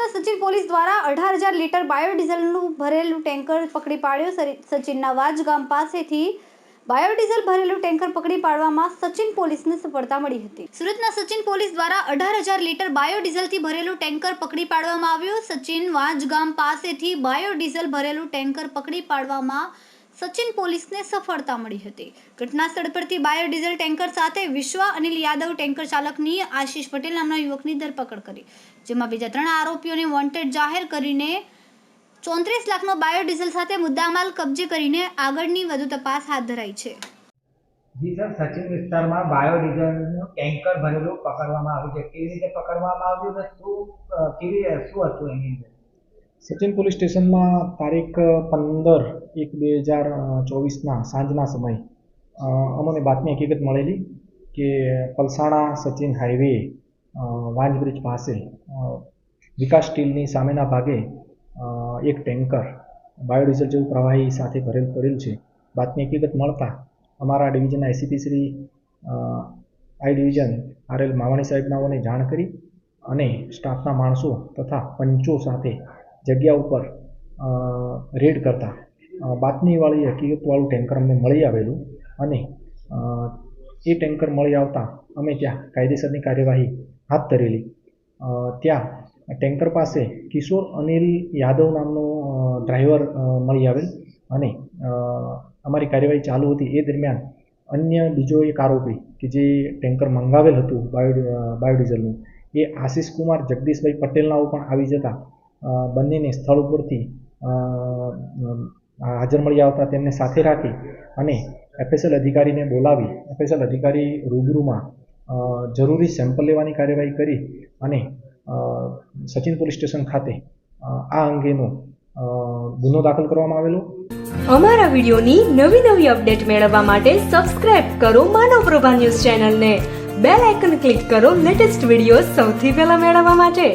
સુરતના સચિન પોલીસ દ્વારા 18,000 લીટર બાયોડીઝલનું ભરેલું ટેન્કર પકડી પાડ્યું। સચિનના વાજ ગામ પાસેથી બાયોડીઝલ ભરેલું ટેન્કર પકડી પાડવામાં સચિન પોલીસને સફળતા મળી હતી। સુરતના સચિન પોલીસ દ્વારા 18,000 લીટર બાયોડીઝલથી ભરેલું ટેન્કર પકડી પાડવામાં આવ્યું। સચિન વાજ ગામ પાસેથી બાયોડીઝલ ભરેલું ટેન્કર પકડી પાડવામાં સચિન પોલીસને સફળતા મળી હતી। ઘટના સ્થળ પરથી બાયોડીઝલ ટેન્કર સાથે વિશ્વા અનિલ યાદવ ટેન્કર ચાલકની આશીષ પટેલ નામના યુવકની ધરપકડ કરી, જેમાં બીજા 3 આરોપીઓને વોન્ટેડ જાહેર કરીને 34 લાખનો બાયોડીઝલ સાથે મુદ્દામાલ કબજે કરીને આગળની વધુ તપાસ હાથ ધરાઈ છે। જી સર, સચિન વિસ્તારમાં બાયોડીઝલનું ટેન્કર ભરેલું પકડવામાં આવ્યું છે। કેવી રીતે પકડવામાં આવ્યું ને શું હતું એની અંદર? સચિન પોલીસ સ્ટેશનમાં તારીખ 15/1/2024ના સાંજના સમય અમને બાતમી હકીકત મળેલી કે પલસાણા સચિન હાઈવે વાંજ બ્રિજ પાસે વિકાસ સ્ટીલની સામેના ભાગે એક ટેન્કર બાયોડીઝલ જેવું પ્રવાહી સાથે ભરેલ પડેલ છે। બાતમી હકીકત મળતા અમારા ડિવિઝનના એસીપી શ્રી આઈ ડિવિઝન આર.એલ. માવાણી સાહેબનાઓને જાણ કરી અને સ્ટાફના માણસો તથા પંચો સાથે જગ્યા ઉપર રેડ કરતા બાતમીવાળી હકીકતવાળું ટેન્કર અમને મળી આવેલું અને એ ટેન્કર મળી આવતા અમે ત્યાં કાયદેસરની કાર્યવાહી હાથ ધરેલી। ત્યાં ટેન્કર પાસે કિશોર અનિલ યાદવ નામનો ડ્રાઈવર મળી આવેલ અને અમારી કાર્યવાહી ચાલુ હતી। એ દરમિયાન અન્ય બીજો એક આરોપી કે જે ટેન્કર મંગાવેલ હતું બાયોડીઝલનું એ આશીષ કુમાર જગદીશભાઈ પટેલનાઓ પણ આવી જતા બંનેને સ્થળ ઉપરથી હાજર મળી આવતા તેમને સાથે રાખી અને એફએસએલ અધિકારીને બોલાવી એફએસએલ અધિકારી રૂબરૂમાં જરૂરી સેમ્પલ લેવાની કાર્યવાહી કરી અને સચિન પોલીસ સ્ટેશન ખાતે આ અંગેનો ગુનો દાખલ કરવામાં આવેલો। અમારા વિડીયોની નવી અપડેટ મેળવવા માટે સબસ્ક્રાઇબ કરો માનવ પ્રભા ન્યૂઝ ચેનલને, બેલ આઇકન ક્લિક કરો લેટેસ્ટ વિડીયો સૌથી પહેલા મેળવવા માટે।